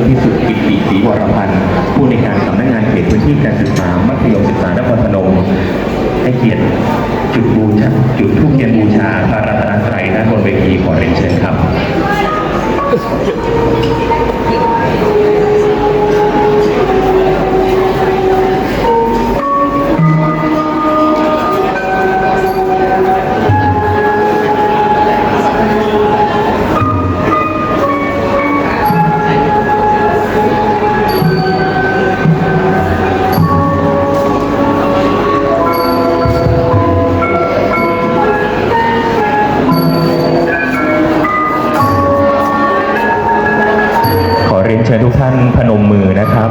พิสุทธิ์กิติศรีวรพันธ์ผู้ในวยการสำนักงานเขตพื้นที่การศึกษามัธยมศึกษานครพนมให้เกียรติจุดธูปเทียนบูชาพระรัตนตรัยณบนเวทีขอเรียนเชิญครับเชิญทุกท่านพนมมือนะครับ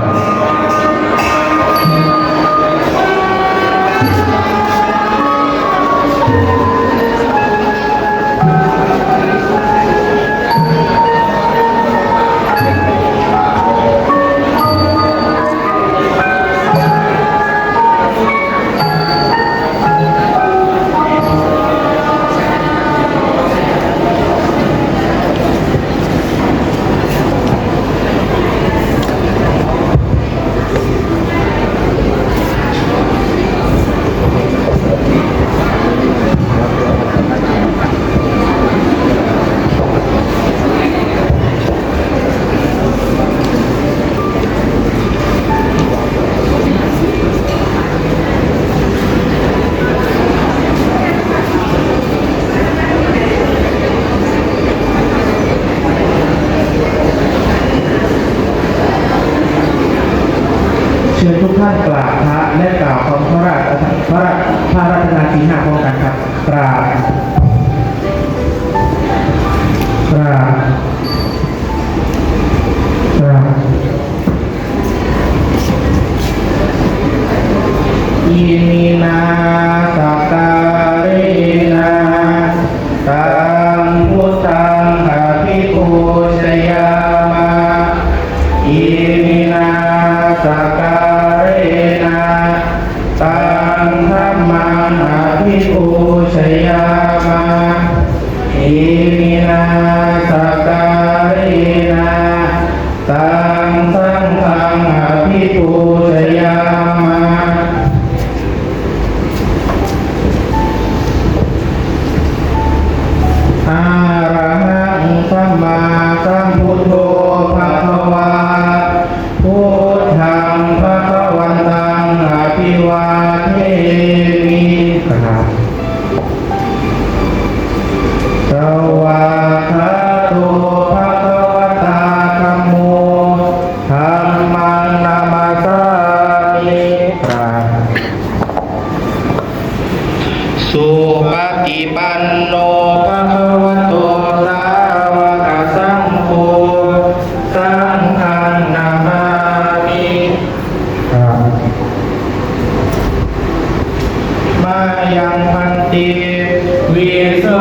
เชิญทุกท่านกราบพระและกล่าวคำพระราชนาสีหน้าพร้อมกันครับกราบอิมินาสักการะนาตังพุทธังอภิปูชยามะอิมินาสักการะตังธัมมังอภิปูชยามะอิมินาสักการะตังสังฆังอภิปูชยามะอะระหังสัมมาสัมพุทโธภะคะวาพุทธังภะคะวันตังอภิวาเทมิครับสวากขาโตภะคะวะตาธัมโมธัมมังนามัสสามิครับสุปฏิปันโนภะคะวะโตสาวกสังโฆสังฆังนามามิมายังพันติวิสุ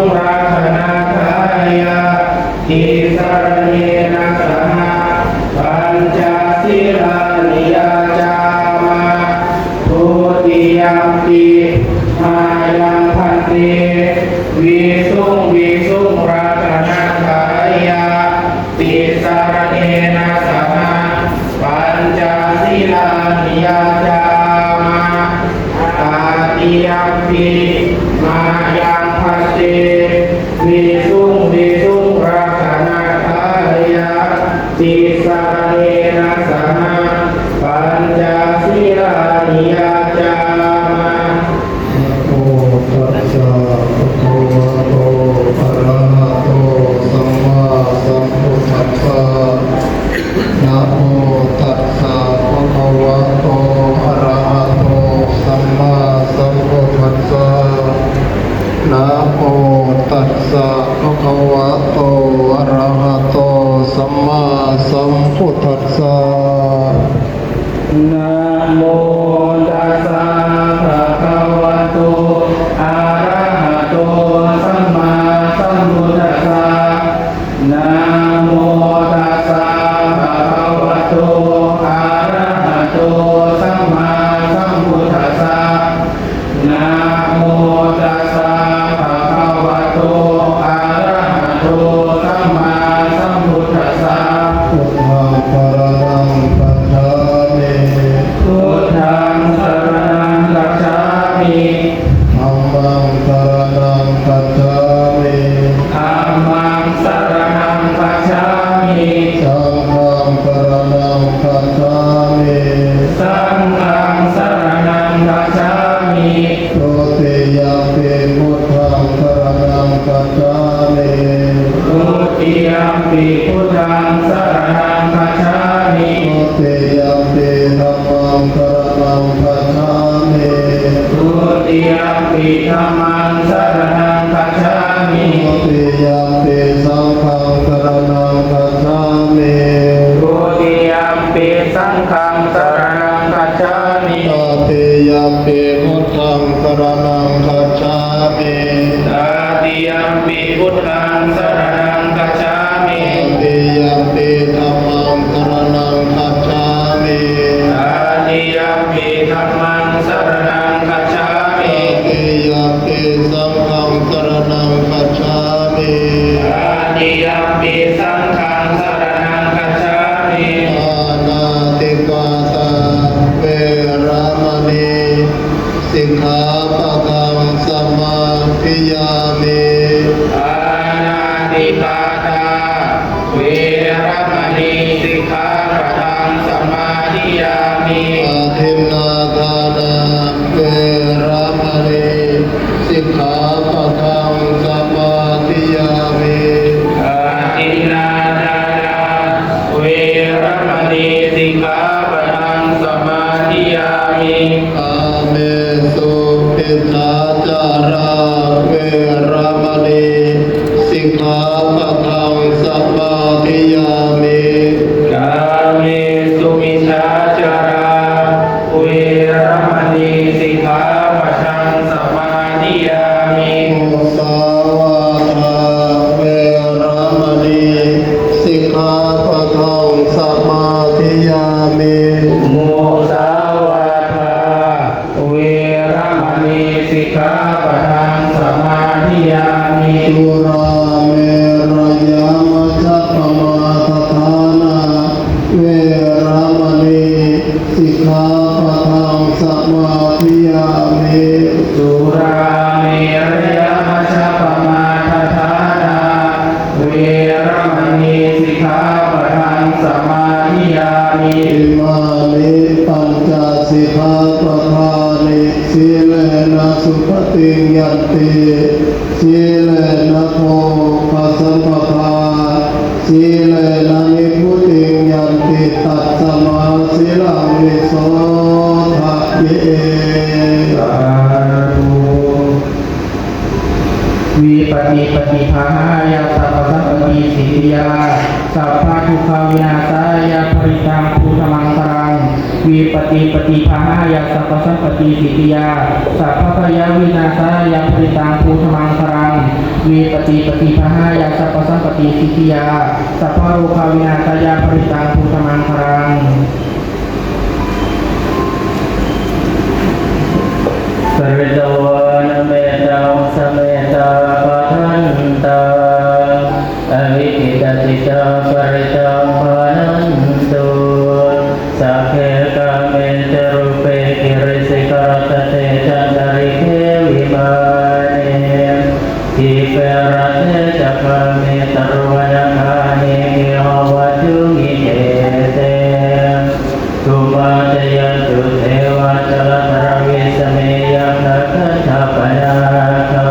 งราคณาทายาติสรเนนะสหปัญจศีลานิยาจามะทุติยัมปิมายังพันติวิสุงราคณาทายาติสรเนนะสหปัญจศีลานิยาจามะตาติยัมปิมายังพันติวิสุงราคณาทายาติสรเนนะสหปัญจศีลานิยาจามะโอตัสสะภะคะวะโตอะระหะโตสัมมาสัมพุทธัสสะนะโมตัสสะภะคะวะโตอะระหะโตสัมมาสัมพุทธัสสะนะโมตัสสะภะคะวะโตอะระหะโตสัมมาสัมพุทธัสสะนะโมตัสสะภะคะวะโตอะระหะโตสัมมาสัมพุทธัสสะนะโมตัสสะภะคะวะโตอะระหะโตสัมมาสัมพุทธัสสะนะโมตัสสะภะคะวะโตอะระหะโตสัมมาสัมพุทธัสสะ ปิพุทธังสรณังคัจฉามิ ทุติยมปีธัมมังสรณังคัจฉามิ ทุติยมปิธัมมังสรณังคัจฉามิ ทุติยมปีสังฆังสรณังคัจฉามิ ทุติยมปิสังฆังสรณังคัจฉามิ ตติยมปีพุทธังสรณังคัจฉามิ ตติยมปิพุทธังสรณังคัจฉามิ ตติยมปีธัมมังสรณังคัจฉามิ ตติยมปิธัมมังสรณังคัจฉามิ ตติยมปีสังฆังสรณังคัจฉามิ ตติยมปิสังฆังสรณังคัจฉามิ อานาติปาตาเวรมณีสิกขาปะทังสมาธิยามิ อานาติปาตาเวรมณีสิกขาปะทังสมาธิยามิ อาทินนาทานาเวรมณีสิกขาปะทังสมาธิยามิ อาทินนาทานาเวรมณีสิกขาปะทังสมาธิยามิ อาเมสุปิสาจาราเวรมณีสิกขาปะทังสมาธิยามิ กาเมสุมิชาจาราเวรมณีสิกขาปะทังสมาธิยามิ มุสาวาทาเวรมณีสิกขาปะทังสมาธิยามิ โมสาวาทาเวรมณีสิกขาปะทังสมาธิยามิ สุราเมรยามัจจปมาทฐานาเวรมณีสิกขาปะทังสมาธิยามิ สุราเมรยมัชฌปมาทฐานาเวรมณีสิกขาปะทังสมาธิยามิ อิมานิปัญจสิกขาปะทานิสีเลนะสุปฏิงยันติสีเลนะโภคสัมปทาสีเลนะนิพุติงยันติตัสสมาสีลังวิโสทะเย สาธุวิปฏิปฏิภาหายาสัพพสัพปฏิสิทธิยาสัพพะทุกขวินาศายาปริตังภูตมังครังวิปฏิปฏิภาหายาสัพพสัพปฏิสิทธิยาสัพพะพยาวินาศายาปริตังภูตมังครังวิปฏิปฏิภาหายาสัพพสัพปฏิสิทธิยาสัพพะโรควินาศายาปริตังภูตมังครัง สริตวานเมตังสเมตาปะทันตาอวิกิตติตาปริตังปานันตุสัพเพกาเมจรูปเปกิริสิกรตเตจันตริเทวิมานิทิเปรตเตจักาเมตรวนคานิกิหวัจุงิเตเตตุมาเตยันตุเทวะจลตระวิสเมยังนักขัปนาคา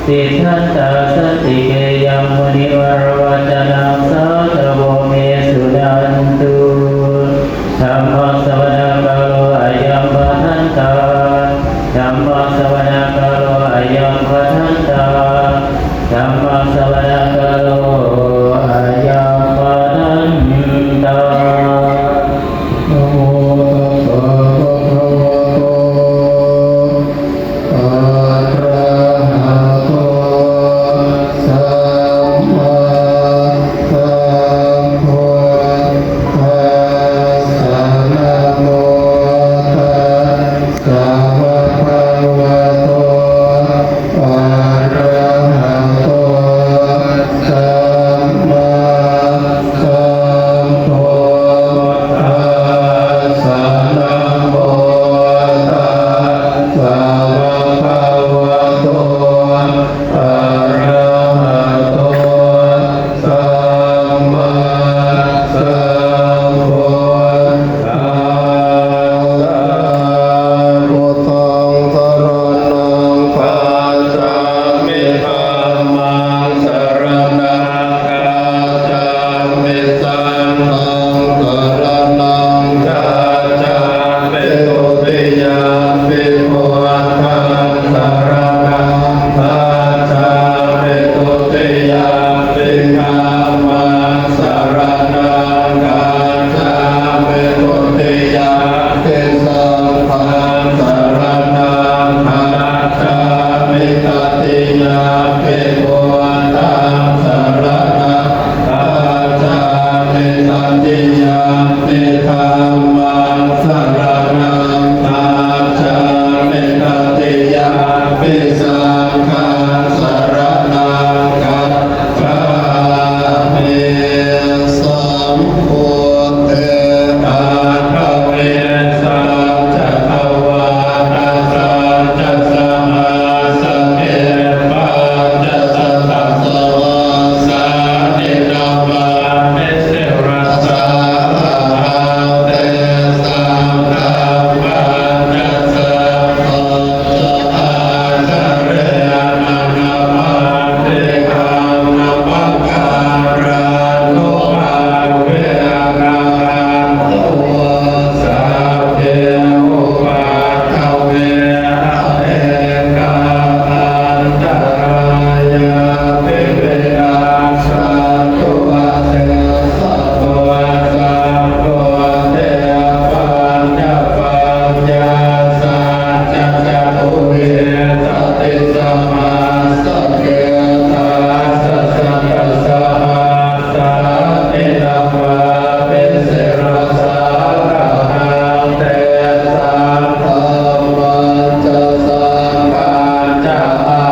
ติทันตาสติเกยังมุนิวรวัจนังสาตโวเมสุนันตุธัมมัสสวนาคาโลอายัมปะทันตาธัมมัสสวนาคาโลอายัมปะทันตาธัมมัสสวนาคาโลอายัมปะทันตา นะโมตัสสะภะคะวะโตอะระหะโตสัมมาสัมพุทธัสสะนะโมตัสสะภะคะวะโตอะระหะโตสัมมาสัมพุท ติยามปิธรรมังสรณังคัจฉามิตติยามปิสังฆังสรณังคัจฉามิสัมพุทเถอะภะเวสัจจภวาทัสสะจัสสะมาสะเกปัญจสัตตะสวาสานินามาเมสรัสสะเตสังฆังปัญจสัพพะอาจาเรนะนะมาเตหังนะมังการานุภาเวนะนะตัวสัพเพอุปาทเวนะเอกาอันตรายาปิเวนะสัตตุอาเสสัตตุอาสัมโพเตปัญญาปัญญาสัจจตุเวสติสัมมาสังเกตัสสะตัสสะหัสสะนินามาเปเสรัสสะระหังเตสังฆัมมัจจสังฆังจะอา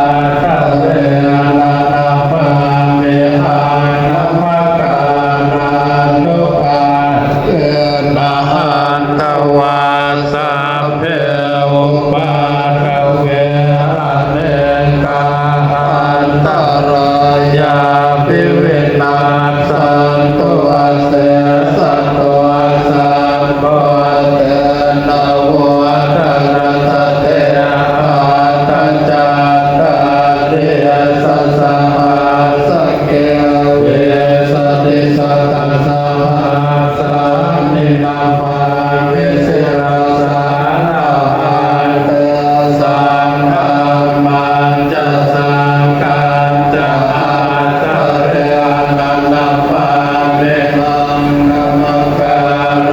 ทะเวนะนะมาเมหังนะมะการานุภาเวนะหันตวาสัพเพอุปาทเวนะเนกาอันตรายาปิเวนะสันตุอาเสสัตตุอาสัมโพเตนะโวตนะสะเตอาตัจจาตาเรสัสสะหัสสะเกเวสติสัตตัสสะหัสสะนินามาเวเสรัสสะนะหันเตสังฆัมมัจจสังฆังจะอาตะเรนะนะมาเมหังนะมะกา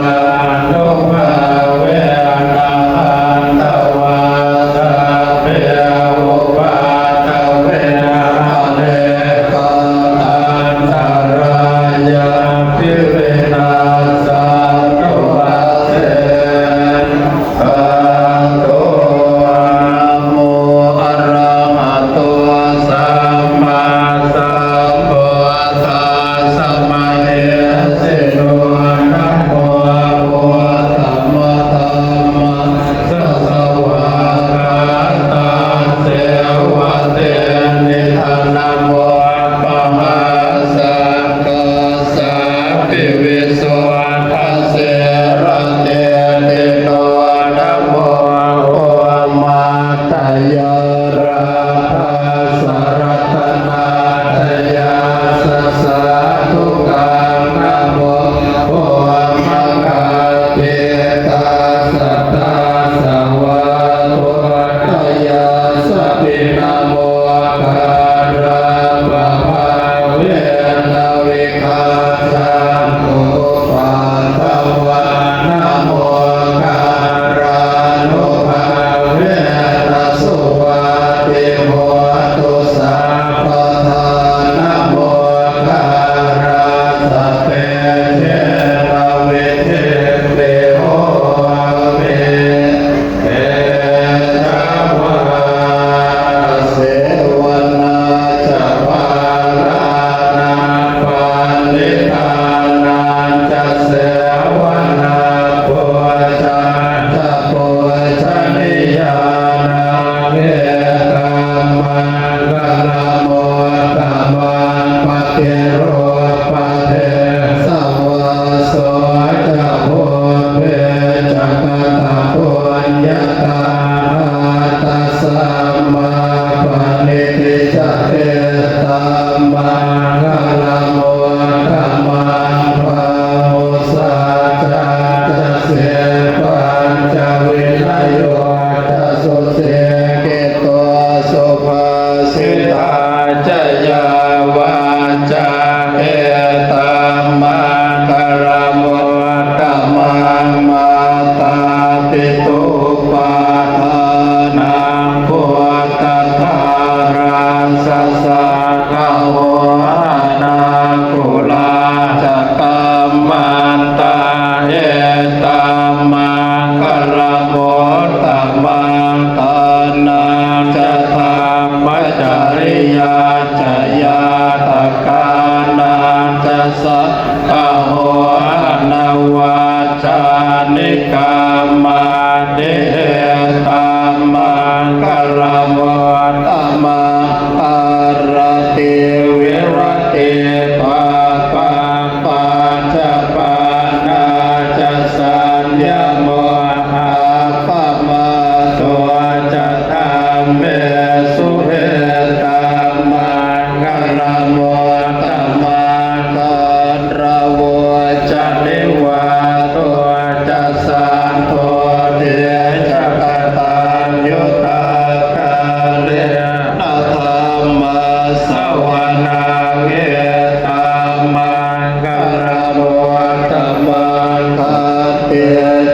รานุภาเวนะหันตวาสัพเพอุปาทเวนะเนกาอันตรายาปิเวนะสัตตุอาเสอะโตอะโมอะระหะโตสัมมาสัมพุทธัสสะมะเนสิโนนะโมพุทธัมมะธัมมัสสะสวะกาตังเสวะเตนิธานะโมปะหาสังฆาสัพพิวิโสทัสเสระเตเตโนนะโมโอมาตยาราภาสรัตนาทยาสัสสะทุกังนะโมโอมังคาเปตาสัตตาสวะโตทยาสัพพินะโมการะปะภาเวนะวิคาสันตุปา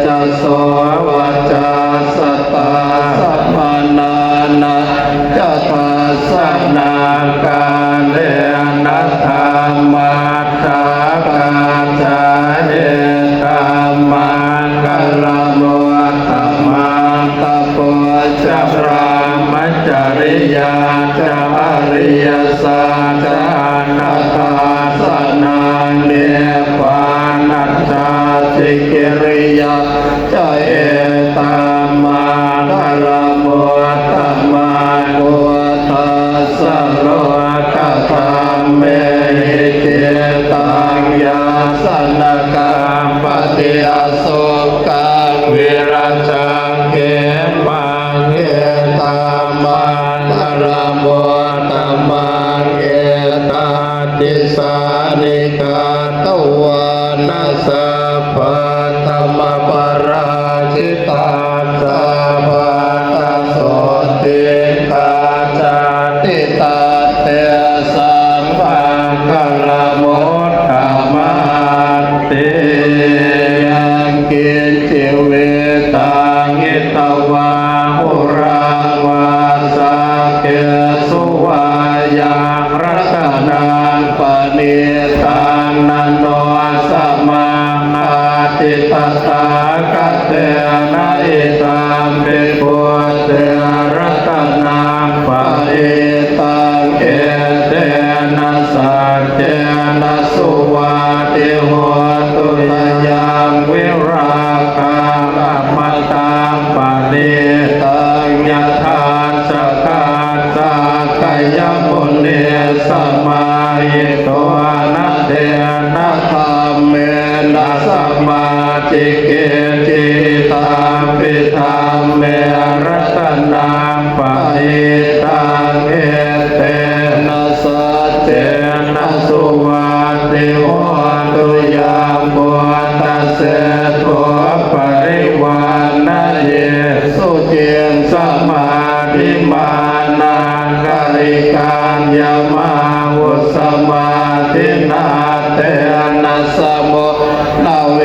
จะโสวัจจาสตาสัมมานานาจะทัสสนากาเลนะธรรมาทากาจาเนธรรมากัลลโมธรรมาตะโพจะพรามจริยาจะอริยสัจจะนาคาสนาเนปานัจจติกิริยาจะเอตามากัลลโมธรรมาโกทัสสะโลกธรรมเมหิเตตังยาสนกรรมปฏิอโศกังวิรัจังเกมังเอตามังกัลลโมธรรมังเอตาติสานิกาตวานัสสะปะธรรมปราชิตาสัพพะตโสติกาจาติตาเตสังฆังกัลลโมธรรมาติยังกินจิเวตังอิตวาหุรังวาสาเกสุวายังรัตนังปณิตังนันโนสมานาติตตาคัตเตนะอิตังเปโกเตรัตนังปณิตังเอเตนะสัจเจนะสุวาติโหตุลยังวิราคังอมตังปณิตังยถาสกัสสะกายมุนีสมาหิโตนะเทนะธรรมเมนะสัมมาทิเกจิตาปิธรรมเมรัตนังปณิตังเอเตนะสัจเจนะสุวาติโหตุยังโพตัสเสโตปริวานะเยสุเจนสมาธิมานังกาลิการยามาวุสมาธินาเตนะสมุนาเว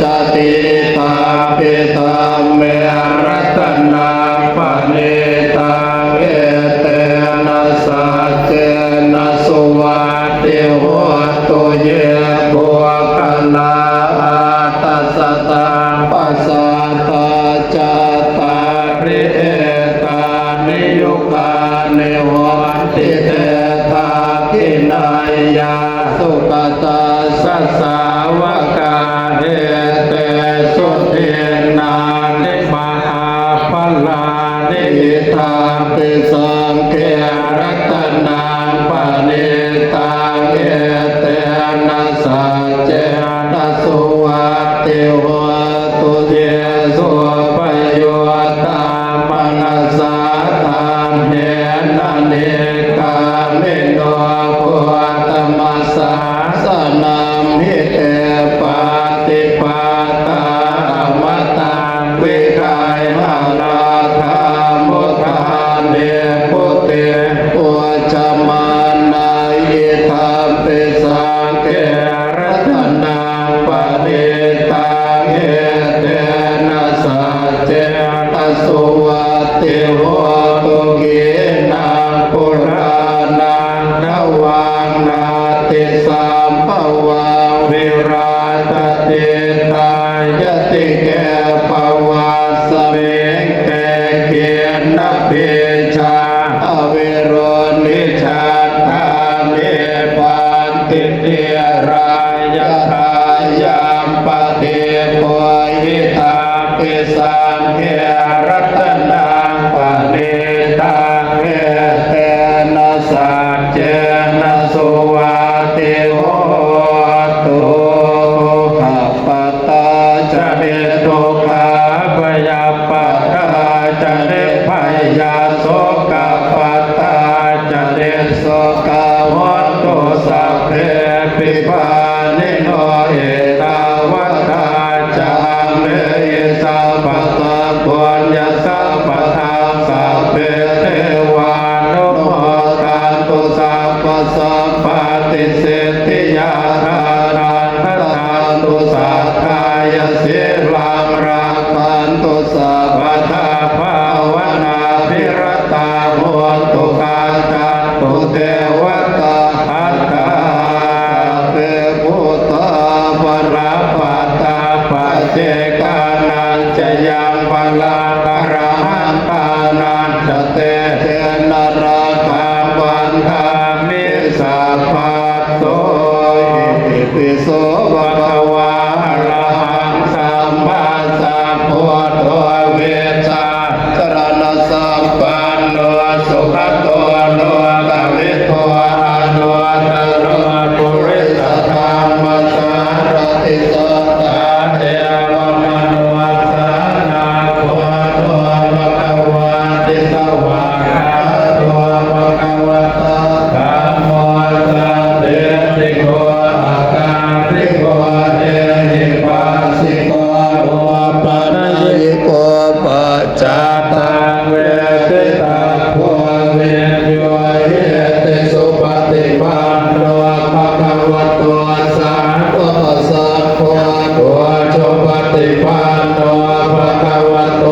จติตาปิตาเมรัตนาปณิตังเอเตนะสัจเจนะสุวาติโหตุเยบุคลาอาตัสสะตังปัสสะตาจาตาริเอตานิยุกานิโหติเตตาทินายาสุขตาสัสสาวกาเอเตสุเทนานิมหาพลานิธาปิสังเกรัตนังปณิตังเอเตนะสัจเจนะสุวัติโหตุเยสุปโยตามนัสสะธรรมเนนะเนกามิโนพุทธมัสสะสนัมหิเตปาติปาตาอมตังวิกายมานาธามุทาเนพุเตปุจมานายิธรรมเปสังเกรัตนังปณิตังเอเตนะสัจเจนะสุวัติโหตุกินังปุรานังนวังนาติสัมภวังวิราตติตายติแกภวัสเมงแกเกียรนเปชาอเวโรนิชาธาเมปันติเตรายทายามปฏิโพหิตาปิสังเขรัตนังปณิตังเอเตนะสัจเจนะสุวัติโหตุขัปปตาจะเนตุขาปยาปัตตาจะเนพยาโสกปัตตาจะเนโสกวัตตุสัพเพปิปานิโนเอตาวัตตาจะเมยสัพพะปุญญสัพพะสัพเพเทวานุโมทันตุสัพพะสัพพะติสิทธิยาธานันทธาตุสัทธายสิลา เจกานันจะยังพลังอรหันตานันจะเตเทนราคาวันธามิสัพพะโตอิติปิโสภะคะวะอะระหังสัมมาสัมพุทโธเวชาจรณะสัมปันโนสุขโตโลกวิทูอนุตตรปุริสธรรมสารติสัทธาเทวมนุสานาโคโตภะคะวะติสวากขาโตภะคะวะตาธัมโมสันติติโกอาการติโกเอหิปัสสิโกโอปัญญิโกปัจจตังเวทิตาโพเวโยเยติสุปฏิปันโนภะคะวะโตสาวกสังโฆตัวจงปฏิปันโนภะคะวะโต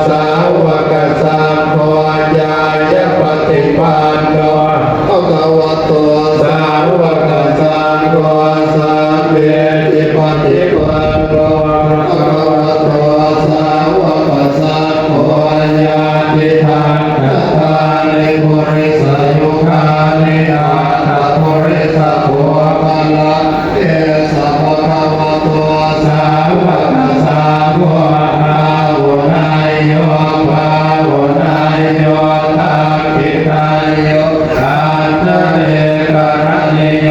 สาวกสังโฆญาณปฏิปันโนภะคะวะโตสาวกสังโฆสัมเวทิปฏิปันโนภะคะวะโตสาวกสังโฆญาณิทางกัตถานิปุริสยุคานินาถปุริสปุปะละเอสะภะคะวะโตสาวกสังโฆอาหุนายโยภาหุนายโยทักขินายโยอาจเนกรณิโย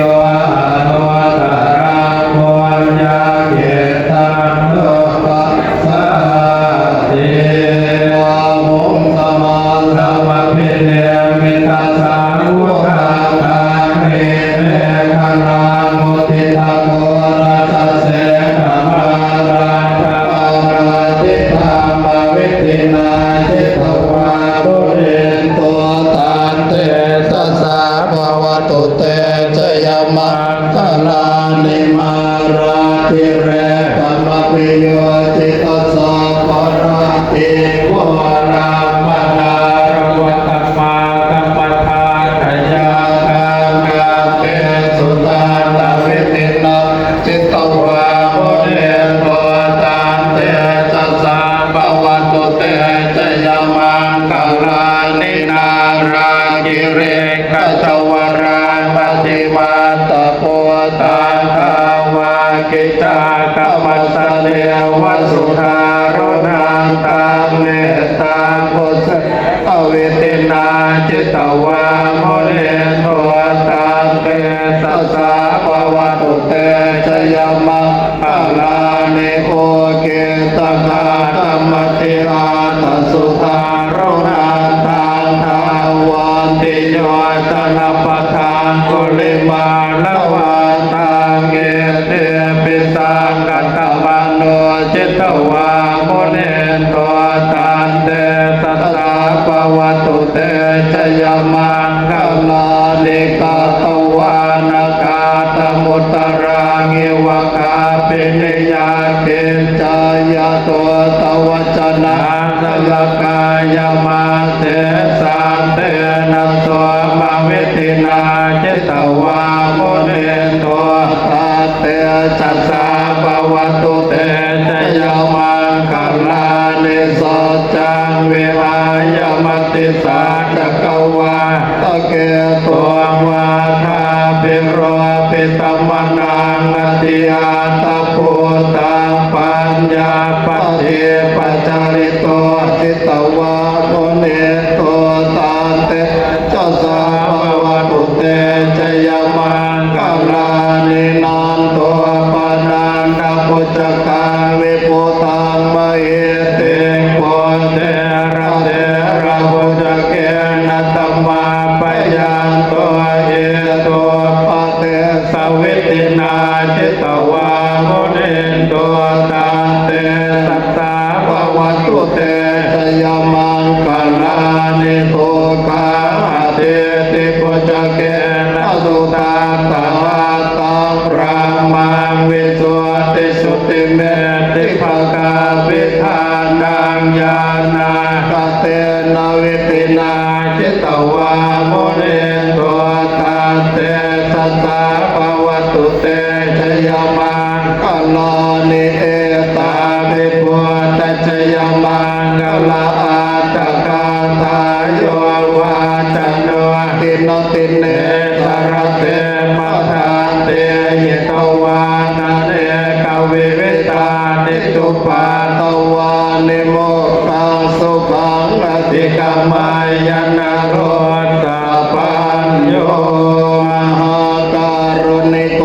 อนุตตรังโมญาเกตังโลกัสสะติวะมุงสมาสัมภิเนมิตาสาวกาตาเมเนคนามุติตาโกรัสเสนมาราชาราติธรรมวิตินาจิตวาบุเรนตัวตานเตสัสสะภวตุเตชยมังคลานิมาราธิเรธรรมปิโยจิตสัพพะราติวรามนารวตมากัมปทาขยาคามะเตสุตาตวิตินาจิตวามุเรนตัวตานเตสัสสะภวตุเตชยมังคลานินาราธิเรขจวราปฏิมาตโพตาคาวากิจากรรมสเดวสุธารนังตังเนตังโพสอเวตินาจิตวาโมเลโทตังเตสัสสะภวตุเตชยมังคลานิโอเกตคาธรรมติอาตสุธารนังตังทาวันติโยตนะปะทานกุลิมาลวันตังเกเตปิสังกัตตวันโนจิตวาโมเลนโตตันเตสัสสะภวตุเตชยมังคลานิกาตวานากาตมุตตรางิวกาปินิยาเกจายาตัวตวจนะสลกายมาเตสันเตนะโสมาเวตินาจิตวาโมเลนโตตัสเตสัสสะภวตุเตชยมังคลานิสัจจังเวหายมติสาจักวาตะเกตัววาทาปิโรปิตมนังอติอาตปุตังปัญญาปฏิปัจจาริโตจิตวาโมเนโตตันเตจัสสะภวตุเตชยมังคลานินันโตปานันทปุจจกาวิปุตังมเหเตโกเทระเทระปุจจเกนะตัมมาปยันโตเอโตปะเตสวิตินาจิตวาโมเนโตตันเตสัสสะภวตุเตชยมังคลานิโตกาเตติปุจจเกนะสุตาตาตังรามังวิสุทธิสุติเมติภกาวิธานังญาณากเตนะวิตินาจิตวาโมเนโตตันเตสัสสะภวตุเตชยมังคลานิเอตา นิตุปาตวานิโมกตังสุขังอธิกามายนาโรตาปัญโยมหาการุณิโก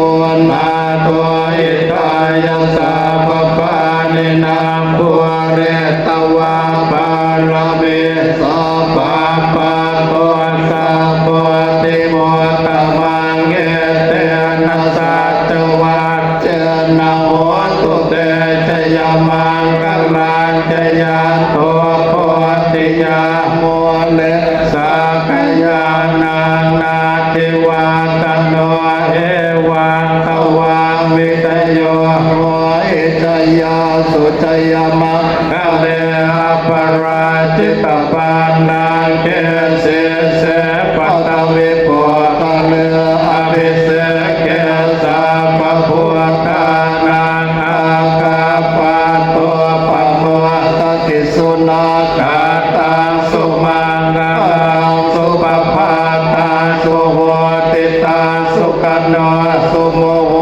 นาตัวอิตายัสสะปปานินามบุเรตวาปาลเมสัพพะปะโตสัพพติโมตมังเอเตนะสัจวัจเจนะโหตุเตชยมังคลังจยาโตโพธิยาโมเลสักยานังนาทิวาตโนเอวังตวังวิตโยโหอิจยาสุจยมังคเลปราจิตปันนังเกเสเสปัตตวิโภคเลอภิเสเกสัพพพุทธานังอาคาปะโตปะโมตติสุนาคาตังสุมังกังสุปภาตังสุโหติตังสุขันโนสุโมโห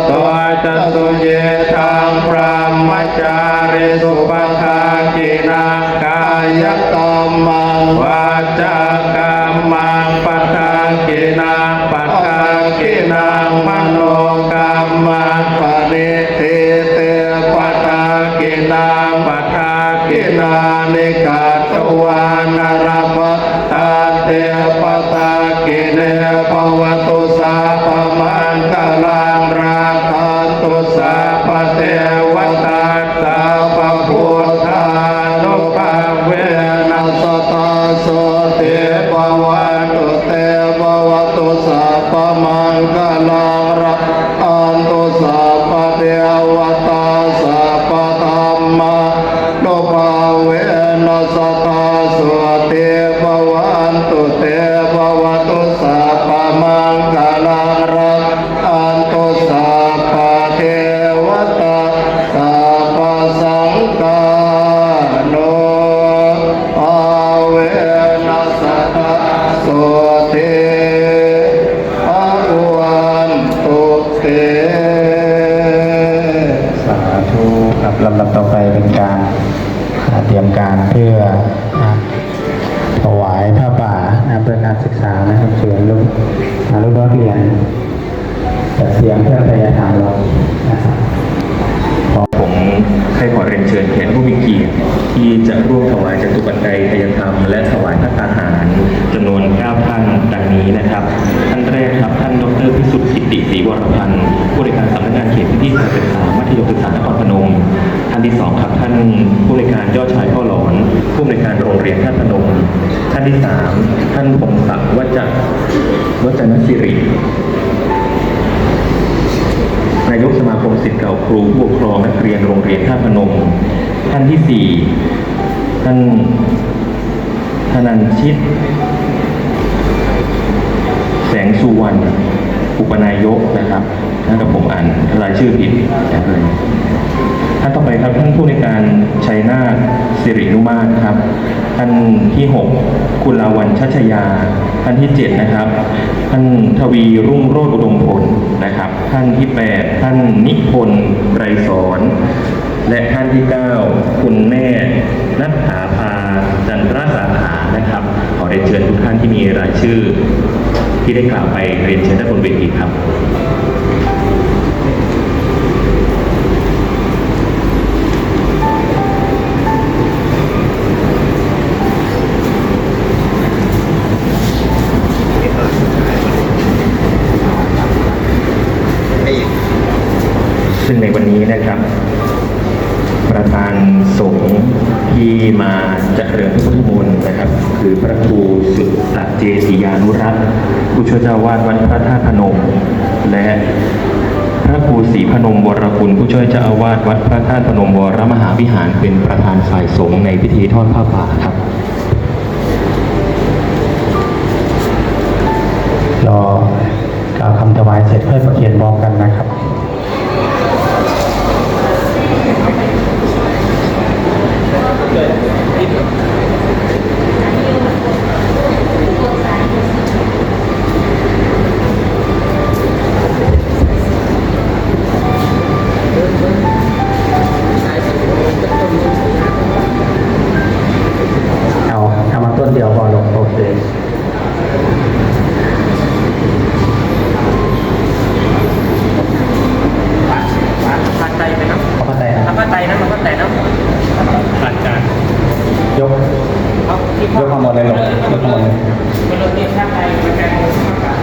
ตัวจัตุเยทังพระมจาริสุปทากินังกายกรรมังวาจากรรมังปัทากินังปัทากินังมโนกรรมังปริทิเตปัทากินังปัทากินานิกาตวานารปตาเตปตากิเนภวตุสาปมันกลังราคันตุสาปเทวตาสาปพุทธานุภาเวนัสตาโสเตปวันตุเตปวตุสาปมันกลังราคันตุสาปเทวตาสาปธรรมานุภาเวนัสตาโสเตปวันตุเตปวตุสาปมันกลังราคันตุสาปเทวตาสาปสังฆาโนภาเวนัสตาโสเตภวันตุเต สาธุครับลำดับต่อไปเป็นการเตรียมการเพื่อถวายผ้าป่าเพื่อการศึกษานะครับเชิญลูกนักเรียนจัดเตรียมเพื่อพยาธรรมเรานะครับ ผมให้ขอเรียนเชิญแขกผู้มีเกียรติที่จะร่วมถวายจตุปัจจัยทายธรรมและถวายพระทหารจำนวน 9 ท่านดังนี้นะครับท่านแรกครับท่านดร.พิสุทธิ์กิติศรีวรพันธ์ผู้ในวยการสำนักงานเขตพื้นที่การศึกษามัธยมศึกษานครพนมท่านที่2ครับท่านผู้ในวยการยอดชายพ่อหลอนผู้ในวยการโรงเรียนท่าตุพนมท่านที่3ท่านพงศักดิ์วัจนศิรินายกสมาคมศิษย์เก่าครูผู้ปกครองนักเรียนโรงเรียนท่าตุพนมท่านที่4ท่านธนันชิตแสงสุวรรณอุปนายกนะครับถ้ากับผมอ่านรายชื่อผิดเลยท่านต่อไปครับท่านผู้ในวยการชัยนาทสิรินุมาตรครับท่านที่6คุณลาวันชัชยาท่านที่7นะครับท่านทวีรุ่งโรจน์อุดมผลนะครับท่านที่8ท่านนิพนธ์ไรสอนและท่านที่9คุณแม่นัทถาภาจันทรสาขานะครับขอเรียนเชิญทุกท่านที่มีรายชื่อที่ได้กล่าวไปเรียนเชิญด้านบนเวทีครับ ซึ่งในวันนี้นะครับ ประธานสงฆ์ที่มาเจริญพระพุทธมนต์นะครับ คือพระครูสุตตะเจติยานุรักษ์ผู้ช่วยเจ้าวาดวัดพระธาตุพนมและพระครูศรีพนมวรคุณผู้ช่วยเจ้าอาวาสวัดพระธาตุพนมวรมหาวิหารเป็นประธานฝ่ายสงฆ์ในพิธีทอดผ้าป่าครับ รอกล่าวคำถวายเสร็จค่อยประเคนบอกกันนะครับ มดเลยหรอกยกทั้งหมดเลย บนรถทีมชาติไทยประกันสมการ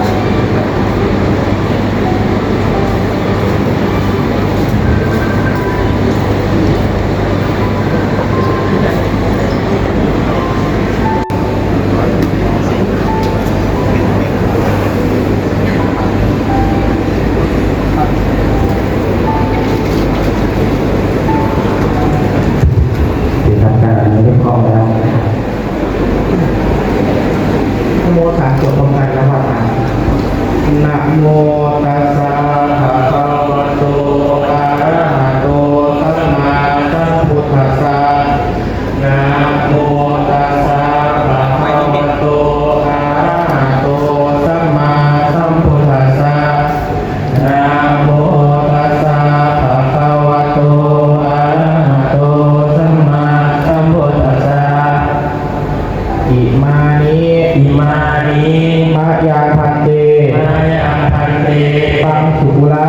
ที่ทำการอันนี้เรียบร้อยแล้ว นะโมสามจบพร้อมกันแล้วว่านะโมตัสสะภะคะวะโตอะระหะโตสัมมาสัมพุทธัสสะนะโมตัสสะภะคะวะโตอะระหะโตสัมมาสัมพุทธัสสะนะโมตัสสะภะคะวะโตอะระหะโตสัมมาสัมพุทธัสสะอิมานิมะยังพันเตปังสุกุละ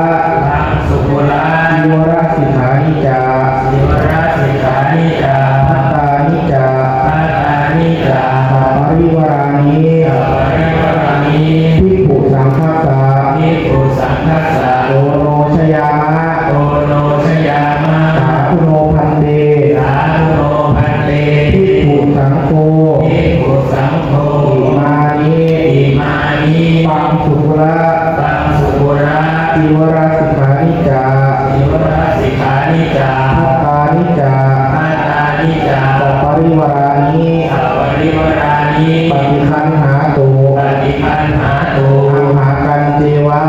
จิวรสิกขานิจาภัตตานิจาสัพปริวารานิภิกขุสังฆัสสะโอโนชยามะสาธุโนพันเตภิกขุสังโฆอิมานิปังสุกุละจิวรสิกขานิจาภัตตานิจาสัพปริวารานิปฏิคันหาตุอัมหากันเจวะ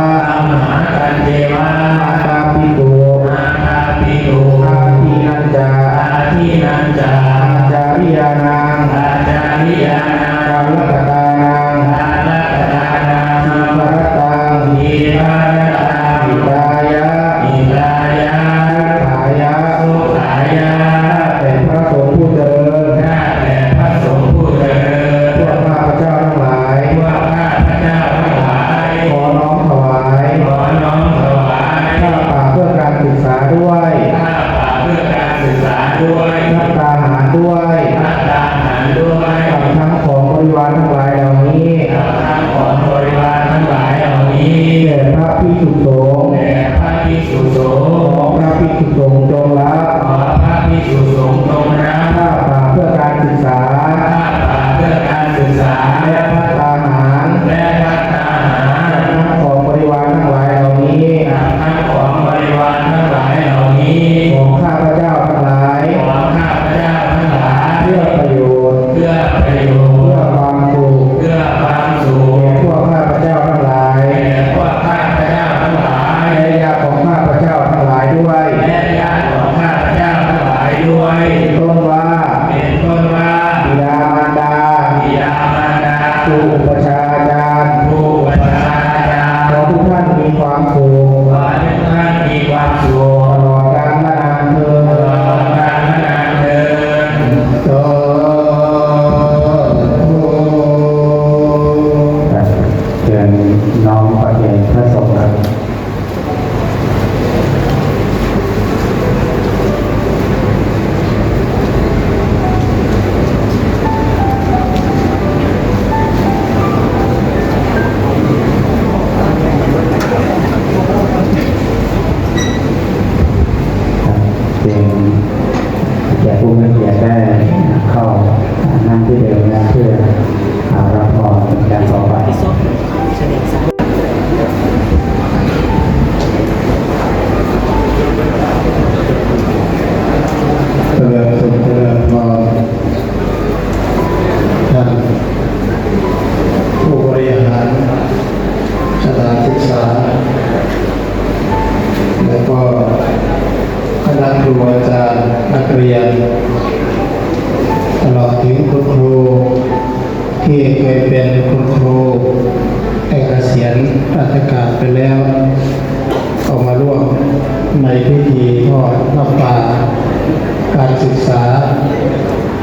อาตาปิตุอาทีนันจาอาจาริยานังกาลกตานังทีภรตังอิตายะสุขายะแต่พระสงฆ์ผู้เจริญพวกข้าพเจ้าทั้งหลายขอน้อมถวายข้าป่าเพื่อการศึกษาด้วยน้ำตาหารด้วยกับทั้งของบริวารทั้งหลายเหล่านี้แด่พระภิกษุสงฆ์ขอพระภิกษุสงฆ์จงรับข้าป่าเพื่อการศึกษาและพัฒนาหารทั้งของบริวารทั้งหลายเหล่านี้ของข้าพเจ้าทั้งหลายเพื่อประโยชน์เพื่อความสุขแก่พวกข้าพเจ้าทั้งหลายและญาติของข้าพเจ้าทั้งหลายด้วยต้นว่าบิดามารดาครูอุปชฌาย์อาจารย์ขอทุกท่านมีความสุขตลอดกาลนานเทอญสาธุเชิญน้องประเคนพระสงฆ์ครับเป็นแก่ผู้มีเกียรติได้เข้านั่งที่เดิมนะเพื่อรับพรการต่อไปเจริญสุขเจริญพรท่านผู้บริหารสถานศึกษาและก็คณะครูอาจารย์นักเรียนตลอดถึงคุณครูที่เคยเป็นคุณครูได้เกษียณราชการไปแล้วออกมาร่วมในพิธีทอดน้ำป่าการศึกษา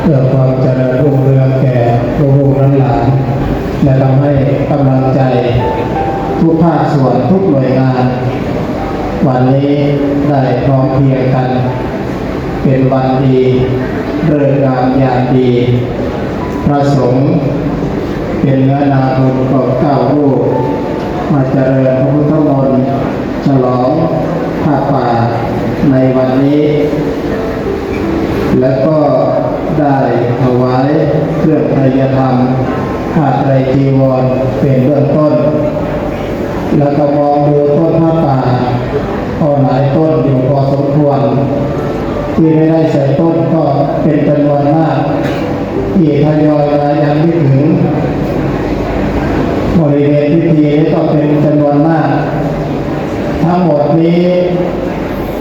เพื่อความเจริญรุ่งเรืองแก่ลูกๆหลานๆและทำให้กำลังใจทุกภาคส่วนทุกหน่วยงานวันนี้ได้พร้อมเพรียงกันเป็นวันดีฤกษ์งามยามดี พระสงฆ์เป็นเนื้อนาบุญกอบ9 รูปมาเจริญพระพุทธมนต์ฉลองผ้าป่าในวันนี้ และก็ได้ถวายเครื่องไตรยธรรมผ้าไตรจีวรเป็นเบื้องต้น แล้วก็มองดูต้นผ้าป่าก็หลายต้นอยู่พอสมควรที่ไม่ได้ใส่ต้นก็เป็นจำนวนมากที่ทยอยมายังไม่ถึงบริเวณพิธีนี้ก็เป็นจำนวนมากทั้งหมดนี้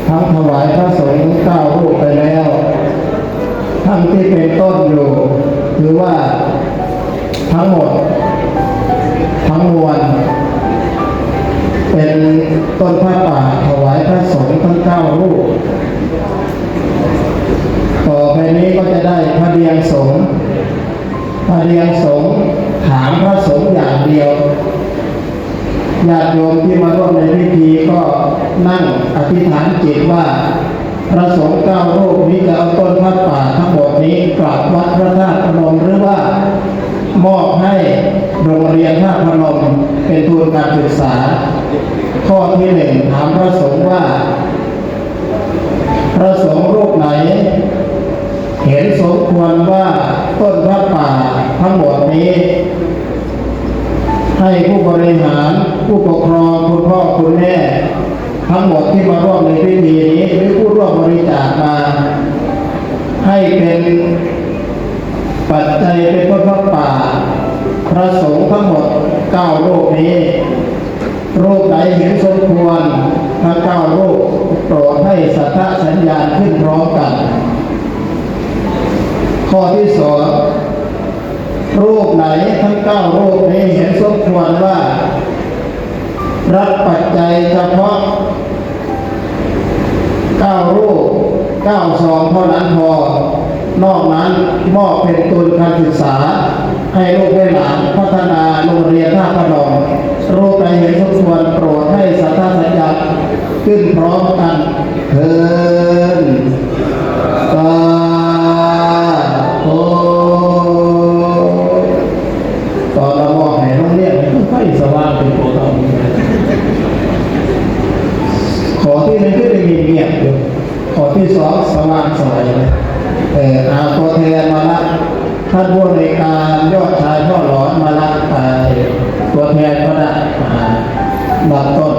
ทั้งถวายพระสงฆ์9 รูปไปแล้วทั้งที่เป็นต้นอยู่หรือว่าทั้งหมดทั้งมวลเป็นต้นผ้าป่าถวายพระสงฆ์ทั้ง9 รูปต่อไปนี้ก็จะได้พระเดียงสงฆ์พระเดียงสงฆ์ถามพระสงฆ์อย่างเดียวญาติโยมที่มาร่วมในพิธีก็นั่งอธิษฐานจิตว่าพระสงฆ์9 รูปนี้จะเอาต้นผ้าป่าทั้งหมดนี้กลับวัดพระธาตุพนมหรือว่ามอบให้โรงเรียนธาตุพนมเป็นทุนการศึกษาข้อที่ 1ถามพระสงฆ์ว่าพระสงฆ์รูปไหนเห็นสมควรว่าต้นผ้าป่าทั้งหมดนี้ให้ผู้บริหารผู้ปกครองคุณพ่อคุณแม่ทั้งหมดที่มาร่วมในพิธีนี้หรือผู้ร่วมบริจาคมาให้เป็นปัจจัยเป็นต้นผ้าป่าพระสงฆ์ทั้งหมด9 รูปนี้รูปไหนเห็นสมควรทั้ง9 รูปโปรดให้สัทธสัญญาณขึ้นพร้อมกันข้อที่ 2รูปไหนทั้ง9 รูปนี้เห็นสมควรว่ารับปัจจัยเฉพาะ9 รูป9 ซองเท่านั้นพอนอกนั้นมอบเป็นทุนการศึกษาให้ลูกให้หลานพัฒนาโรงเรียนท่าพนมรูปใดเห็นสมควรโปรดให้สัทธาสัญญาขึ้นพร้อมกันเถิดสาธุตอนเรามองให้โรงเรียนไฟสว่างเป็นโปรตองขอที่ 1คือได้มีเงียบอยู่ขอที่ 2สว่างสวยเอาตัวแทนมาละท่านผู้ในการยอดชายพ่อหลอนมาละไปตัวแทนก็ได้บัตรต้น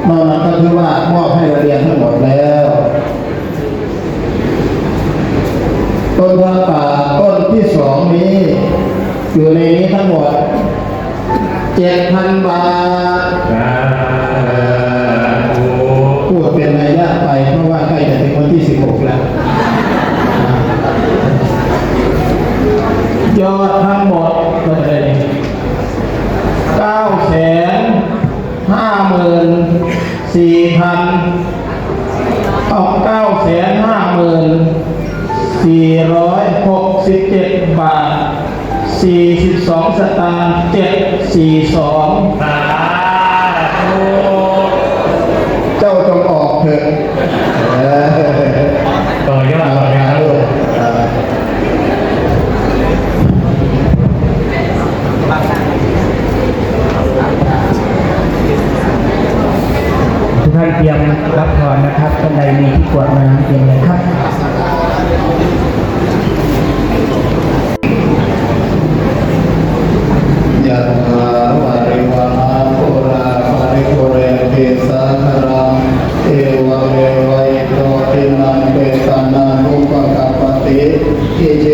นอกนั้นก็คือว่ามอบให้เรียนทั้งหมดแล้วต้นผ้าป่าต้นที่ 2นี้อยู่ในนี้ทั้งหมด 7,000 บาทพูดเป็นระยะไปเพราะว่าใกล้จะถึงวันที่16แล้วยอดทั้งหมดเป็น 957,467 บาท 42 สตางค์742เจ้าจงออกเถอะต่อยอดต่อยอด ทุกท่านเตรียมรับพรนะครับท่านใดมีที่กวดน้ำเตรียมเลยครับยะถาวาริวหาปุราภริปุเรนติสาคารังเอวเมวัยโตทินังเปตานังอุปกัปปติอิจิ